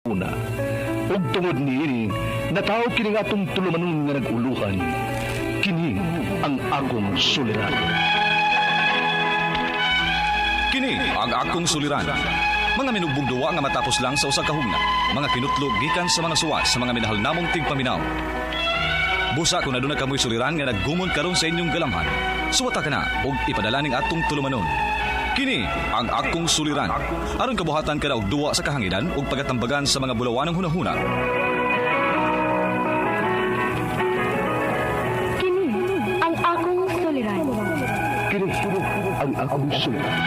una. Ug tungod niini, nataw kini nga atong tulumanon nga naguluhan. Kini ang akong suliran. Kini ang akong suliran. Mga minugbong duwa nga matapos lang sa usa ka hugna. Mga kinutlog gikan sa mga suwat sa mga minahal namong tigpaminaw. Busa kung aduna kamoy suliran nga naggumon karon sa inyong galamhan. Suwata ka na ug ipadala ning atong tulumanon. Kini ang akong suliran. Aron kabuhatan ka na og duwa sa kahanginan ug pagatambagan sa mga bulawanong hunahuna. Kini ang akong suliran. Kini ang akong suliran.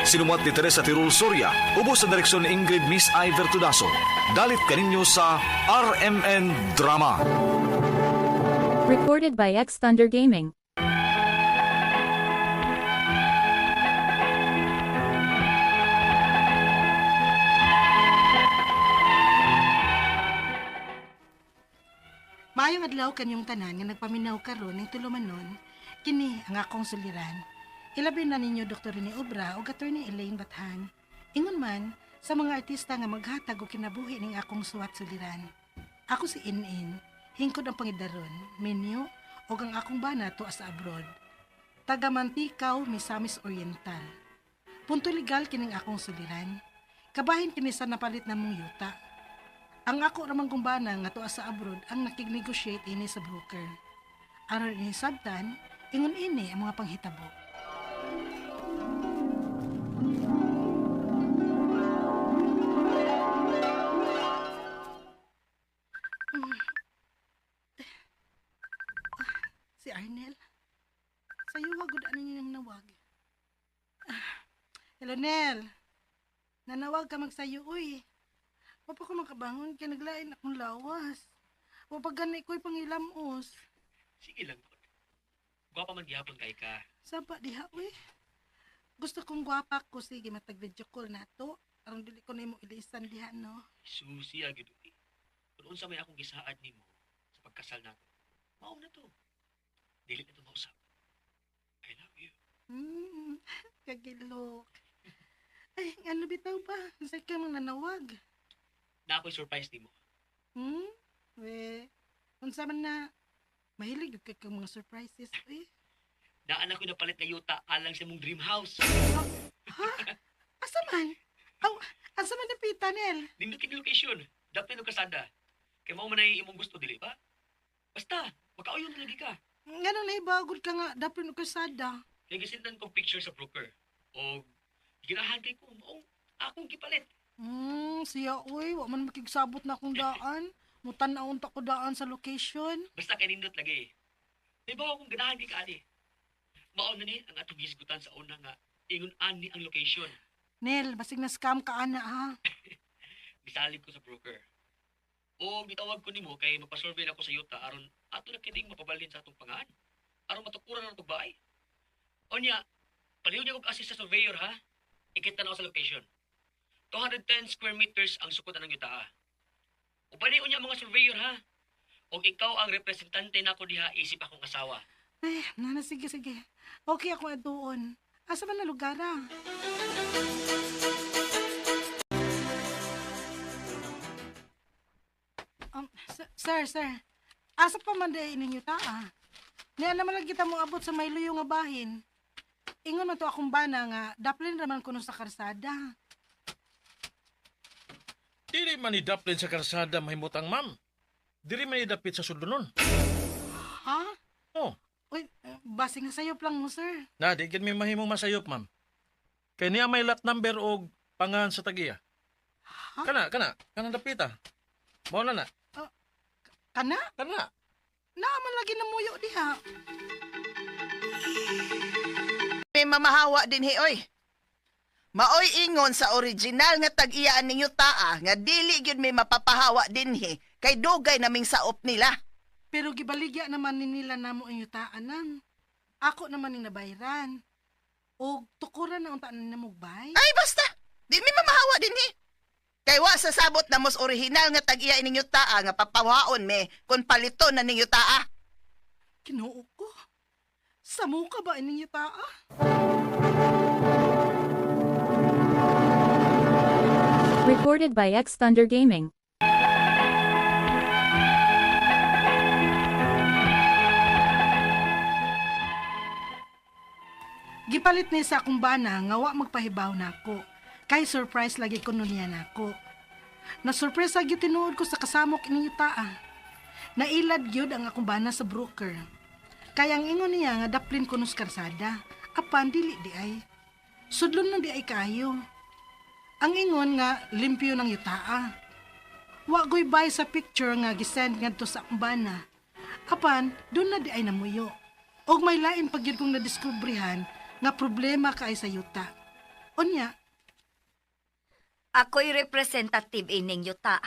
Sinumat ni Teresa Tirul Soria, ubos sa direksyon ni Ingrid Miss Iver Tudaso. Dalit kaninyo sa RMN Drama. Recorded by X Thunder Gaming. Maayong adlaw kanyong tanan nga nagpaminaw karon ning tulumanon, kini ang akong suliran. Ilabi na ninyo Dr. Rene Obra o Attorney Elaine Bathan. Ingon man sa mga artista nga maghatag og kinabuhi ning akong suwat suliran. Ako si In, hingkod ang pangidaron, menu o ang akong bana tuwa sa abroad. Taga Mantikaw, Misamis Oriental. Punto legal kining akong suliran. Kabahin kini sa napalit na mong yuta. Ang ako ramang kumbana nga tuwa sa abroad ang nakig-negotiate ini sa broker. Aron ini sabtan, ingon ini ang mga panghitabo. Si Arnel. Sa'yo wagod ano niyang nawag. Hello, Nel. Nanawag ka magsayo, uy. Wapa ko makabangon kaya naglain akong lawas. Wapa ganay ko'y pangilamos. Sige lang, Tod. Gwapa man gihapon kay ka. Saba diha, uy. Gusto kong gwapa ko, sige matag-video call na to. Arang dili ko na mo ilisan diha, no? Susi agad uy. Kung unsa may akong gisaad nimo sa pagkasal nato. Mao na to. Dili na to mausap. I love you. Kagilok. Ay, ano bitaw ba? Sa ka mang nanawag. Na ako'y surprise nimo. We, unsa man na, mahilig ka kang mga surprises, uy. Naan ako napalit na yuta alang sa mong dream house. Ha? Asa man? Aw, asa man napita, Nel? Nindot yung location. Dapat yung kasada. Kaya mo man ay imong gusto, dili ba? Basta, magkauyon lagi ka. Nga nang naibagod ka nga, dapat no kasada. Kaya gisindan kong picture sa broker. O, ginahan kay ko, maong akong kipalit. Siya, uy, wa man makigsabot na akong daan. Mutan na unta ko daan sa location. Basta kay nindot lagi. May ba akong ganahan kay kaali? Mao na ni ang atong gisgutan sa una nga ingon ani ang location. Nel, basig na scam ka ana, ha? Gisalib ko sa broker. O gitawag ko nimo kay mapasurvey na ko sa yuta aron ato na kining mapabalhin sa atong pangaan. Aron matukuran na itong bahay. O niya, paliw niya kong assist sa surveyor ha. Ikita na ako sa location. 210 square meters ang sukutan ng yuta. O paliw niya mga surveyor ha. O ikaw ang representante na ako diha isip akong asawa. Ay, nana, sige. Okay ako adoon. Asa man na lugar, ah? Sir. Asa pa man day ninyo taa? Niya naman lang kita mo abot sa may luyo nga bahin. Ingon man to akong bana nga, daplin raman kuno sa karsada. Dili man idaplin sa karsada mahimutang ma'am. Dili man idapit sa sulunon. Ha? Oh, Uy, basing nga sayop lang mo, sir. na di gid mi mahimong masayop ma'am. Kay niya may lot number og pangan sa tagiya. Ha? Kana dapita. Mao na. Kana? Kana. Naaman lagi na muyo diha. May mamahawa din oy. Maoy ingon sa original nga tag-iyaan ninyo taa nga dili gyud may mapapahawa dinhi kay dugay naming saop nila. Pero gibaligya naman ni nila namo ang yutaan nang. Ako naman ni nabayran. O tukuran na unta na mugbay. Ay basta, di may mamahawa dinhi. Kay wa sa sabot na mos original nga tag-iya ninyo taa nga papawaon me kun paliton na ninyo taa. Kinuo ko. Samo ka ba ining yutaa? Recorded by X Thunder Gaming. Gipalit ni sa akong bana nga wa magpahibaw nako. Kay surprise lagi ko nun niya nako. Na-surprise gyud tinuod ko sa kasamok ining yuta. Nailad gyud ang akong bana sa broker. Kaya ang ingon niya nga daplin ko nus karsada. Apan dili di ay. Sudlon na di ay kayo. Ang ingon nga limpyo ng yuta. Wa goy bay sa picture nga gisend ngadto sa akong bana. Apan doon na di ay namuyo. Og may lain pag yun kong nadiskubrihan nga problema kaay sa yuta. Onya, Ako'y representative ining yuta.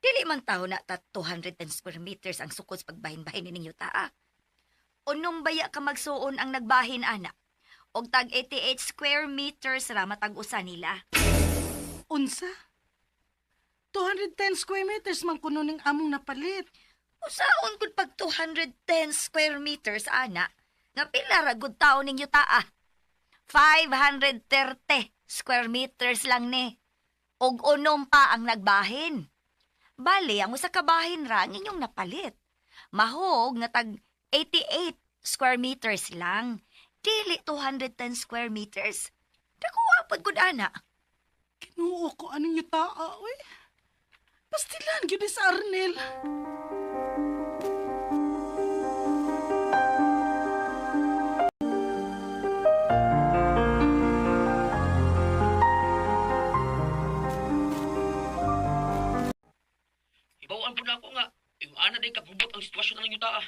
Dili man taho na ta 210 square meters ang sukod sa pagbahin-bahin ining yuta. Unong baya ka magsuon ang nagbahin, ana? Og tag 88 square meters ra matag-usa nila. unsa? 210 square meters man kuno ning among napalit. Usaon gud pag 210 square meters, ana? Nga pila ra gud taon ning yuta. 530 square meters lang ni. Og unom pa ang nagbahin. Bali, ang usa ka bahin ra ang inyong napalit. Mahog nga tag 88 square meters lang. Dili 210 square meters. Dakuha pod gud ana. Kinuo ko aning yuta, oy. Pastilan gyud ni sa Arnel. Ibawaan po na ako nga. Yung ana day kapubot ang sitwasyon ng yuta.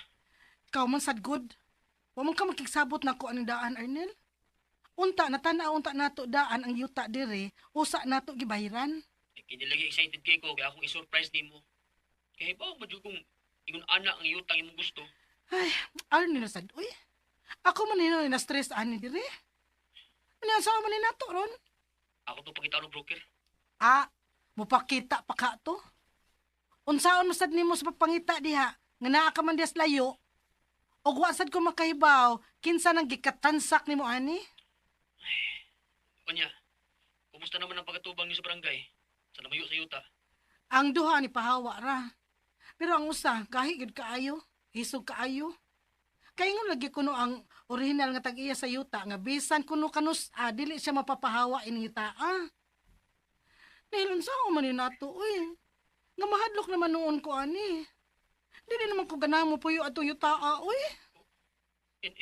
Ikaw man sad good. Wa man ka makigsabot na ko anong daan, Arnel. Unta natanaw unta nato daan ang yuta dire, usa nato gibahiran. Kinilagi excited kay ko kaya akong i-surprise nimo. Kaya ba madyo kung ingon ana ang yutang imong gusto. Ay, Arnel sad, uy. Ako man nino na stress ani dire. Ano sa man ni nato ron? Ako to pakita ng broker. Ah, mupakita pa ka to. Unsaon masad nimo sa pagpangita diha nga naa ka man dias layo. Og wa sad ko makahibaw kinsa nang gikatansak nimo ani? Kanya, kumusta naman ang pagkatubang niyo sa barangay? Sa namayo sa yuta? Ang duha ni pahawa ra. Pero ang usa, gahi gid kaayo, hisog kaayo. Kaingon lagi kuno ang original nga tag-iya sa yuta nga bisan kuno kanus dili siya mapapahawa ini yuta. Dahil unsa man ni nato uy. Nga mahadlok naman noon ko ani. Dili naman ko ganamo puyo atong yuta uy. In.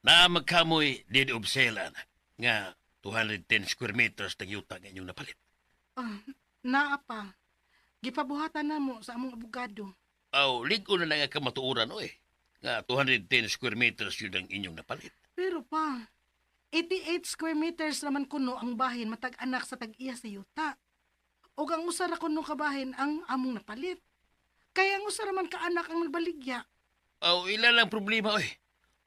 Na magkamoy did of sale nga 210 square meters tag yuta nga inyong napalit. Naa pa. Gipabuhatan na mo sa among abogado. Aw, ligo na nga ka matuuran oy. Nga 210 square meters yun ang inyong napalit. Pero pa, 88 square meters naman kuno ang bahin matag anak sa tag-iya sa yuta. O ang usara kuno kabahin ang among napalit. Kaya ang usara man ka anak ang nagbaligya. Aw, ilan lang problema oy.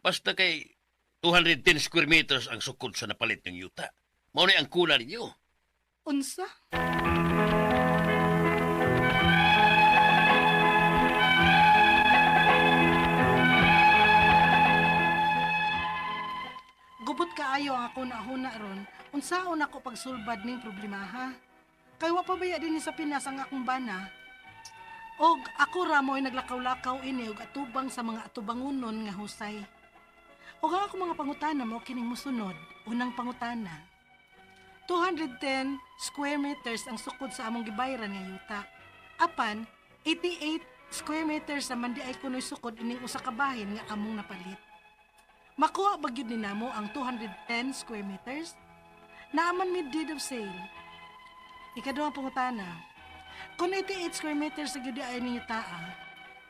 Basta kay 210 square meters ang sukod sa napalit ng yuta. Mao na ang kulang ninyo. Unsa? Gubot kaayo ang ako na huna ron, unsaon ako pagsulbad ning problema ha. Kay wa pa baya din sa Pinas ang akong bana. Og ako ra mo'y naglakaw-lakaw ini og atubang sa mga atubangunon nga husay. Og ang akong mga pangutana mo kining mosunod. Unang pangutana. 210 square meters ang sukod sa among gibayaran nga yuta. Apan 88 square meters naman di ay kunoy sukod ining usa ka bahin nga among napalit. Makuha ba gyud ni namo ang 210 square meters? Naaman mi deed of sale. Ikaduhang pangutana. Kung 88 square meters sa gyud ay ninyo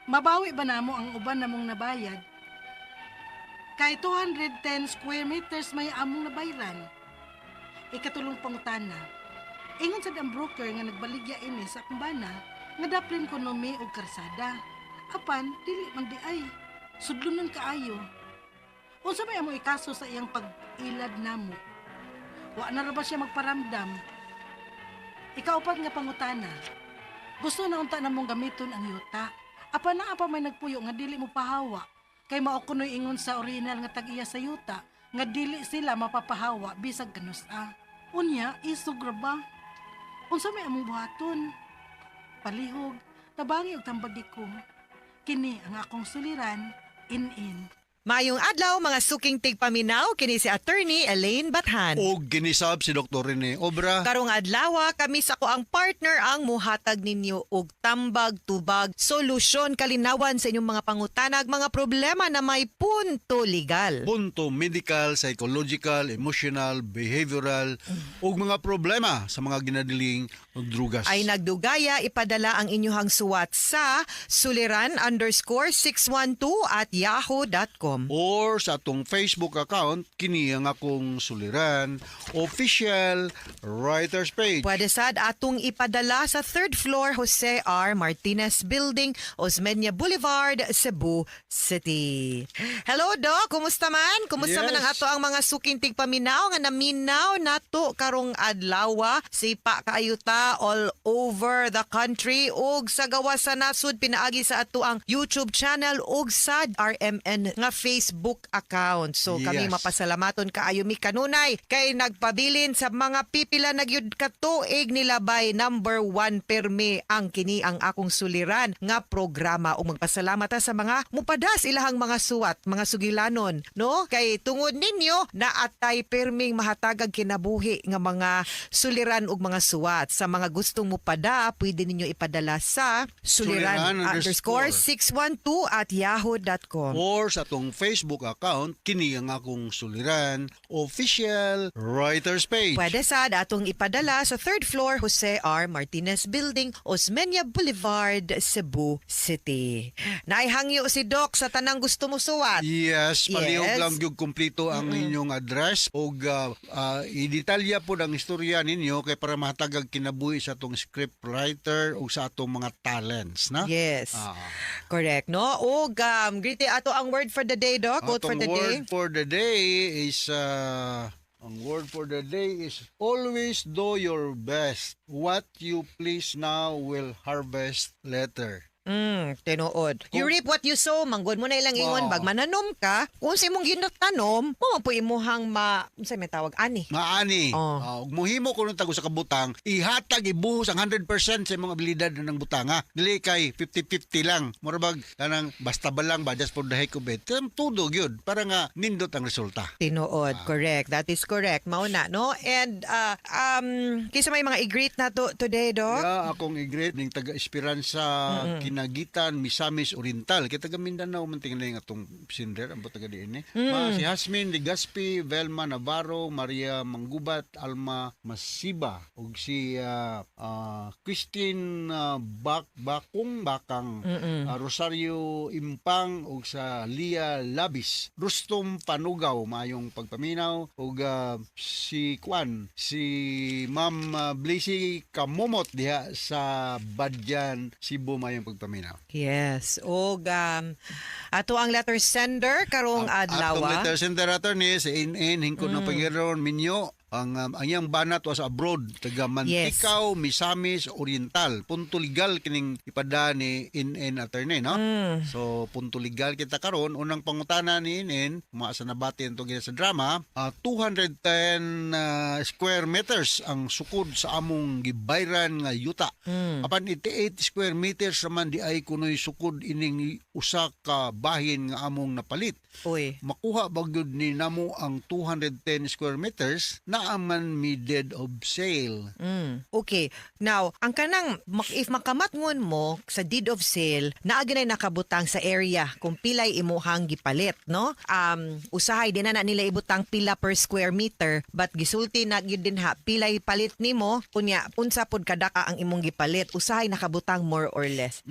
mabawi ba namo ang uban namong nabayad? Kay 210 square meters may among nabayran. Ikatulong pangutana. Ingon sa ang broker nga nagbaligya ini sa kumbana nga daplin ko no may og karsada. Apan dili man di ay. Sudlunon kaayo. Unsa may amo ikaso sa iyang pag-ilad namo? Wa na ra ba siya magparamdam? Ikaupat nga pangutana. Gusto na unta na mong gamiton ang yuta. Apa na apa may nagpuyo nga dili mo pahawa. Kay mao kunoy ingon sa original nga tag-iya sa yuta nga dili sila mapapahawa bisag kanusa. Unya, isugra ba? Unsa may among buhaton? Palihog, tabangi og tambagi ko. Kini ang akong suliran, in-in. Mayong adlaw mga suking tigpaminaw kini si attorney Elaine Bathan. O ginisab si Dr. Rene Obra. Karong adlaw kami sa ko ang partner ang muhatag ninyo og tambag tubag solusyon kalinawan sa inyong mga pangutanag mga problema na may punto legal. Punto medical, psychological, emotional, behavioral ug mga problema sa mga ginadiling og drugas. Ay nagdugaya ipadala ang inyong suwat sa suliran_612@yahoo.com. Or sa atong Facebook account, kini ang akong suliran, official writers page. Pwede sad atong ipadala sa 3rd floor Jose R. Martinez Building, Osmeña Boulevard, Cebu City. Hello, Doc. Kumusta man? Kumusta man ang ato ang mga suking tigpaminaw nga naminaw nato karong adlaw sipa kaayuta all over the country ug sa gawas sa nasud pinaagi sa ato ang YouTube channel ug sad RMN nga Facebook account. So kami Yes. mapasalamaton kaayo mi kanunay kay nagpabilin sa mga pipila na gyud katuig nilabay number 1 permi ang kini ang akong suliran nga programa ug magpasalamat ta sa mga mupadas ilahang mga suwat, mga sugilanon, no? Kay tungod ninyo na atay perming mahatagag kinabuhi nga mga suliran ug mga suwat. Sa mga gustong mupada, pwede ninyo ipadala sa suliran_612@yahoo.com. Or sa atong Facebook account, kini ang akong suliran, official writers page. Pwede sad atong ipadala sa 3rd floor Jose R. Martinez Building, Osmeña Boulevard, Cebu City. Naihangyo si Doc sa tanang gusto mo suwat. Yes, palihog Yes. lang yung kumpleto ang inyong address o i-detalya po ang istorya ninyo kay para mahatagag kinabuhi sa atong script writer o sa atong mga talents, na? Yes. Ah. Correct, no? Ug greet ato ang word for the day, Doc. Quote for the day. Ang word for the day is always do your best. What you please now will harvest later. Tinuod. You reap what you sow, manggod mo na ilang ingon, Wow. bag mananom ka, kung sa imong ginatanom, mo po imuhang unsay may tawag, ani. Maani. Oh. Muhimo ko nung tago sa kabutang, ihatag, ibuhos ang 100% sa imong abilidad ng butanga. Dili kay 50-50 lang. Murabag, kanang basta ba lang ba, just for the heck of it. Tudog yun, para nga nindot ang resulta. Tinuod, correct. That is correct. Mauna, no? And, kisa may mga i-greet na to today, Doc? Yeah, akong i-greet ning taga-Esperanza Kinagitan, Misamis Oriental. Kaya taga Mindanao man tingnan nga atong sinder ang taga diin si Hasmin Ligaspi, Velma Navarro, Maria Manggubat, Alma Masiba ug si Christine Bakang, Rosario Impang ug sa Lia Labis, Rustom Panugaw, mayong pagpaminaw ug si Ma'am Blissy Kamomot diha sa Badyan, Cebu, mayong pagpaminaw. Yes. O, ato ang letter sender karong adlaw. Atong letter center attorney sa in hingkod ng Pangiron Minyo ang iyang banat was abroad taga Mantikaw, Misamis Oriental. Punto legal kining ipada ni in attorney, no? So punto legal kita karon, unang pangutana ni in sa nabatin to sa drama, 210 square meters ang sukod sa among gibayran nga yuta. Apan 88 square meters naman di ay kunoy sukod ining usa ka bahin nga among napalit. Uy. Makuha bagyod ni namo ang 210 square meters na aman mi deed of sale. Okay. Now, ang kanang if makamatngon mo sa deed of sale, naaginay nakabutang sa area kung pilay imuhang gipalit, no? Usahay din na nila ibutang pila per square meter, but gisulti na gyud din ha pilay palit nimo, kunya unsa pod kadaka ang imong gipalit, usahay nakabutang more or less.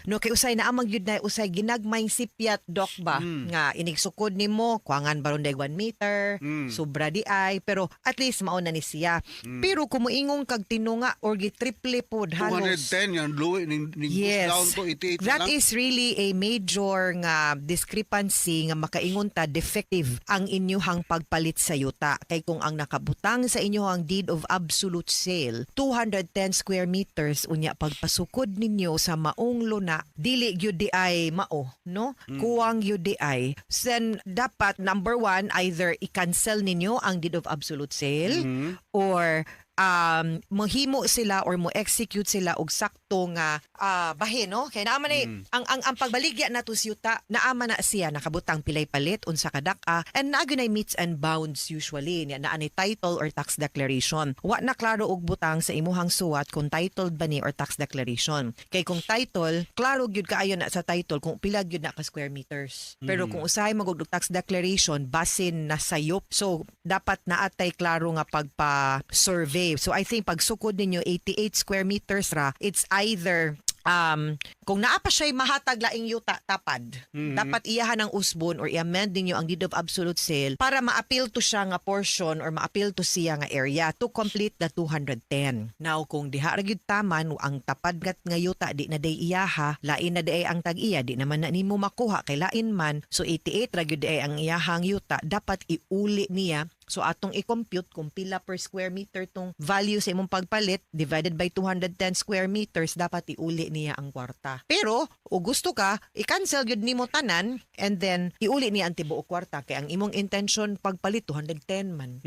No, kay usay na amang gyud na usay ginagmayng sipyat, Doc ba, nga inigsukod nimo kuangan baron day 1 meter, sobra di ay, pero at least mauna ni siya. Pero kung moingong kag tinunga or gitriple pod halos. 210 yan, luwi, ning Yes. down to 88 That lang. is really a major nga discrepancy nga makaingon ta defective ang inyuhang pagpalit sa yuta. Kay kung ang nakabutang sa inyuhang deed of absolute sale 210 square meters unya pagpasukod ninyo sa maong luna dili gyud di ay mao no kuwang gyud di ay then dapat number one either i-cancel ninyo ang deed of absolute sale or mohimo sila or mo execute sila og sakto nga bahin no kay naman ang pagbaligya nato sa yuta naama na siya nakabutang pilay palit unsa kadak-a and nagunay meets and bounds usually niya naa ni title or tax declaration wa na klaro og butang sa imuhang suwat kung titled ba ni or tax declaration kay kung title klaro gyud kaayo na sa title kung pila gyud na ka square meters pero kung usahay magog tax declaration basin na sayop so dapat naatay klaro nga pagpa-survey. So I think pag sukod ninyo 88 square meters ra, it's either kung naa pa siya'y mahatag laing yuta tapad, dapat iyahan ang usbon or i-amend ninyo ang deed of absolute sale para ma-appeal to siya nga portion or ma-appeal to siya nga area to complete the 210. Now, kung diha ra gyud taman ang tapad nga yuta di na day iyaha, lain na day ang tag-iya, di naman na nimo makuha kay lain man. So 88 ra gyud day ang iyahang yuta, dapat iuli niya. So atong i-compute kung pila per square meter tong value sa imong pagpalit divided by 210 square meters dapat iuli niya ang kwarta. Pero o gusto ka i-cancel gyud nimo tanan and then iuli niya ang tibuok kwarta kay ang imong intention pagpalit 210 man.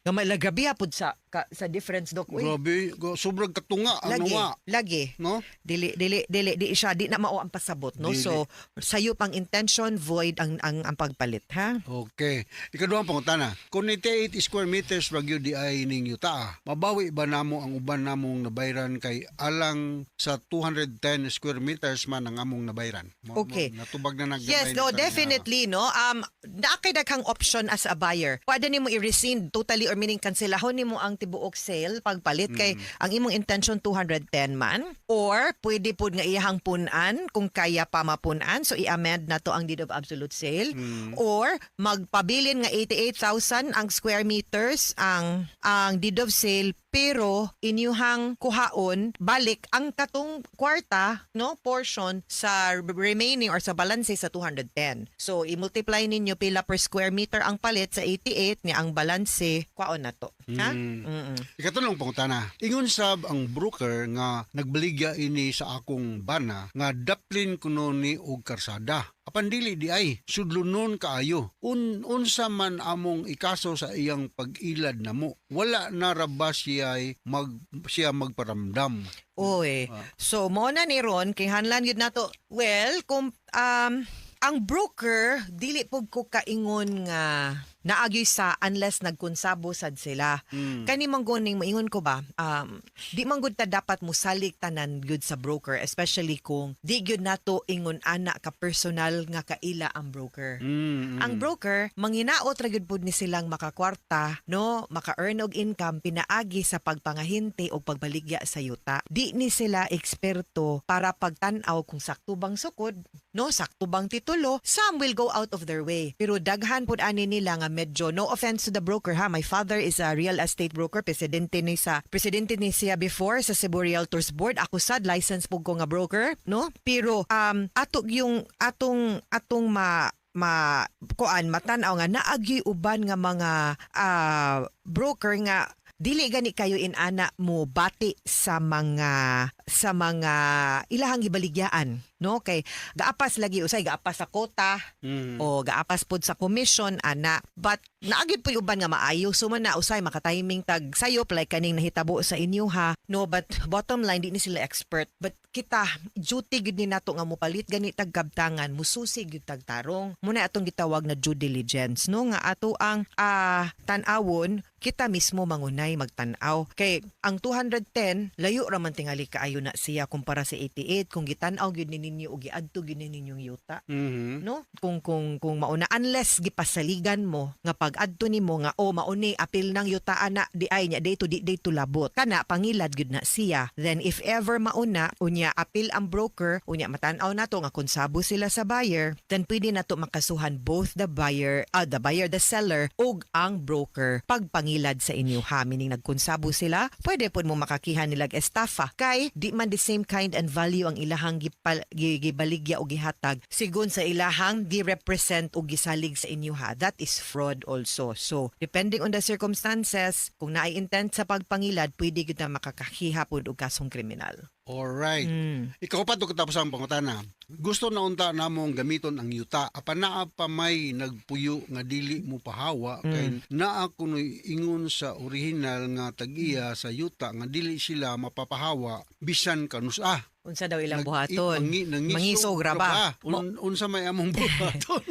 Gamay lagabi hapud sa difference dok. Uy, Grabe, sobrang katunga ang nga. Lagi. No? Dili di siya di na mao ang pasabot no. Dili. So sayo pang intention void ang pagpalit ha. Okay. Ikaduhang pangutana. Kung 88 square meters bagyo di ay ning yuta, mabawi ba namo ang uban namong nabayran kay alang sa 210 square meters man ang among nabayran? Okay. Natubag na Yes, no, definitely, no. Naakay daghang option as a buyer. Pwede nimo i-rescind totally or meaning kanselahon nimo ang tibuok sale pagpalit kay ang imong intention 210 man or pwede pud nga iyahang punan kung kaya pa mapunan so i-amend na to ang deed of absolute sale or magpabilin nga 88,000 ang square meters ang deed of sale pero inyuhang kuhaon balik ang katong kwarta no portion sa remaining or sa balanse sa 210. So i-multiply ninyo pila per square meter ang palit sa 88 nga ang balanse kwaon na to. Ha? Ikatulong pangutana. Ingon sab ang broker nga nagbaligya ini sa akong bana nga daplin kuno ni og karsada. Apan dili di ay sudlunon kaayo. Unsa man among ikaso sa iyang pag-ilad namo. Wala na ra ba siya magparamdam. Oy. So mo na ni Ron kay hanlan gyud nato. Well, kung ang broker dili pud ko kaingon nga naagyoy sa unless nagkonsabo sad sila. Kani manggoning maingon ko ba, di man gud ta dapat musalig tanan gud sa broker especially kung di gyud nato ingon ana ka personal nga kaila ang broker. Ang broker manginaot ra gyud pud ni silang makakwarta, no, maka-earn og income pinaagi sa pagpangahinti o pagbaligya sa yuta. Di ni sila eksperto para pagtan-aw kung sakto bang sukod, no, sakto bang titulo. Some will go out of their way. Pero daghan pud ani nila nga medyo, no offense to the broker ha, my father is a real estate broker, presidente ni siya before sa Cebu Realtors Board. Ako sad license pug ko nga broker, no? Pero atong matanaw nga naagi uban nga mga broker nga dili gani kayo inana mo bati sa mga ilahang gibaligyan, no, kay gaapas lagi usay gaapas sa kota o gaapas pod sa commission ana, but naagid po uban nga maayo so man na usay makatiming tag sayop like kaning nahitabo sa inyo ha, no, but bottom line di ni sila expert, but kita duty gid ni nato nga mopalit gani tag kabtangan mususi gid tag tarong muna atong gitawag na due diligence, no, nga ato ang tan-awon kita mismo mangunay magtan-aw kay ang 210 layo ra man tingali kaayo kayo na siya kumpara sa 88 kung gitan-aw gyud ni ninyo o giadto gyud ni ninyong yuta. No? Kung mauna unless gipasaligan mo nga pag-adto nimo nga mauni apil nang yuta ana di ay nya dayto di dayto labot. Kana pangilad gyud na siya. Then if ever mauna unya apil ang broker unya matan-aw nato nga kung sabo sila sa buyer, then pwede nato makasuhan both the the seller ug ang broker pagpangilad sa inyo ha. Meaning nagkonsabo sila, pwede po mo makakihan nilag estafa kay di man the same kind and value ang ilahang gibaligya o gihatag sigon sa ilahang gi-represent o gisalig sa inyo ha. That is fraud also. So depending on the circumstances, kung naay intent sa pagpangilad, pwede gyud na makakakiha pud og kasong kriminal. Alright. Ikaw pa to katapos ang pangutana. Gusto na unta namong gamiton ang yuta. Apan naa pa may nagpuyo nga dili mo pahawa kay naa kuno ingon sa original nga tag-iya sa yuta nga dili sila mapapahawa bisan kanusa. Unsa daw ilang buhaton? Mangisog ra ba? Unsa may among buhaton?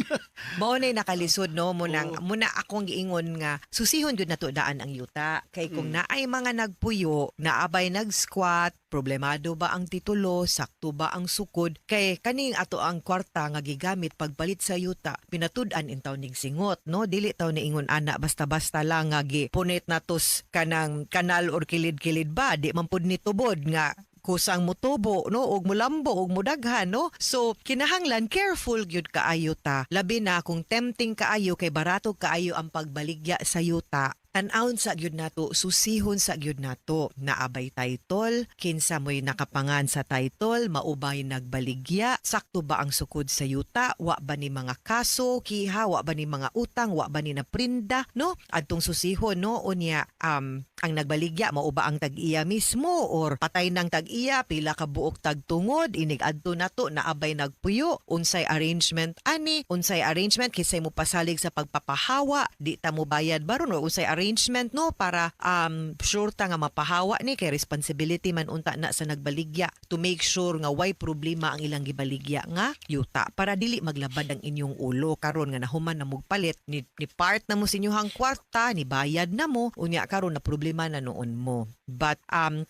Mao nay nakalisod no muna akong giingon nga susihon gyud nato daan ang yuta kay kung naay mga nagpuyo, naabay nag-squat, problemado ba ang titulo, sakto ba ang sukod, kay kaning ato ang kwarta nga gigamit pagpalit sa yuta, pinatud-an in taw ning singot, no? Dili taw niingon ana basta-basta lang nga gipunit natos kanang kanal or kilid-kilid ba, di man pud ni tubod nga kusang mutubo no og mulambo og mudaghan no. So kinahanglan careful gyud kaayo ta, labi na kung tempting kaayo kay barato kaayo ang pagbaligya sa yuta. Tan-awon sa gyud nato, susihon sa gyud nato, naabay title, kinsa mo'y nakapangan sa title, maubay nagbaligya, sakto ba ang sukod sa yuta, wa ba ni mga kaso, kiha, wa ba ni mga utang, wa ba ni naprinda, no? Adtong susihon, no? Unya, ang nagbaligya, mauba ang tag-iya mismo, or patay ng tag-iya, pila ka buok tagtungod, inig adto nato, naabay nagpuyo, unsay arrangement, unsay arrangement, kisay mo pasalig sa pagpapahawa, di ta mo bayad baron, o unsay arrangement no para sure ta nga mapahawa ni kay responsibility man unta na sa nagbaligya to make sure nga way problema ang ilang gibaligya nga yuta para dili maglabad ang inyong ulo karon nga nahuman na mugpalit ni part na mo sa inyong kwarta ni bayad na mo unya karon na problema na noon mo. But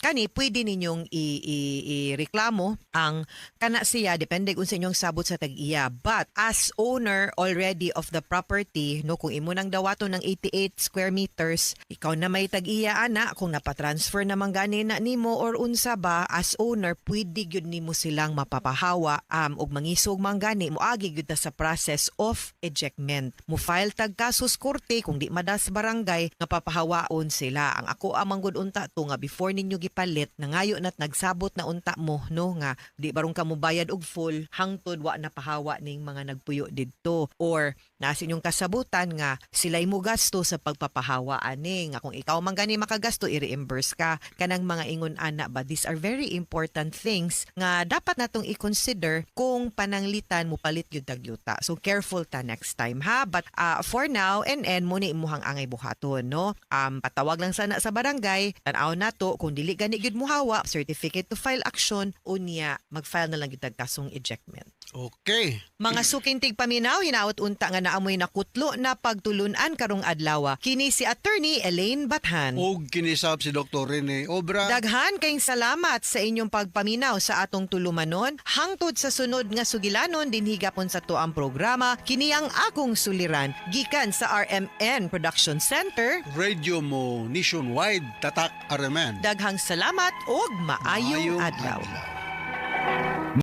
kani pwede ninyong i-reklamo ang kana siya depende kung sa inyong sabot sa tag-iya, but as owner already of the property no, kung imo nang dawaton ng 88 square meters, ikaw na may tag-iya ana, kung napatransfer naman gani na nimo or unsa ba, as owner pwede gyud nimo silang mapapahawa og mangisog man gani moagi gyud ta sa process of ejectment. Mo file tag kasus korte kung di madas barangay nga papahawaon sila. Ang ako amang gud unta to nga before ninyo gipalit nangayo na't nagsabot na unta mo no nga di barong ka mo bayad og full hangtod wa na pahawa ning mga nagpuyo didto, or nasa inyong kasabutan nga sila'y mo gasto sa pagpapahawa ani nga kung ikaw man gani makagasto i-reimburse ka kanang mga ingon ana ba. These are very important things nga dapat natong i-consider kung pananglitan mo palit gyud tag yuta. So careful ta next time ha. But for now and muna imuhang angay buhaton no. Patawag lang sana sa barangay, tan-aw nato kung dili gani gyud mo hawa, certificate to file action unya mag-file na lang gyud tag kasong ejectment. Okay. Mga suking tigpaminaw, hinaot unta nga naamoy nakutlo na pagtulunan karong adlaw. Kini si Attorney Elaine Bathan. Og kinisab si Dr. Rene Obra. Daghan kayong salamat sa inyong pagpaminaw sa atong tulumanon. Hangtod sa sunod nga sugilanon, dinhigapon sa to ang programa. Kini ang akong suliran, gikan sa RMN Production Center. Radio mo nationwide, tatak RMN. Daghang salamat og maayong adlaw.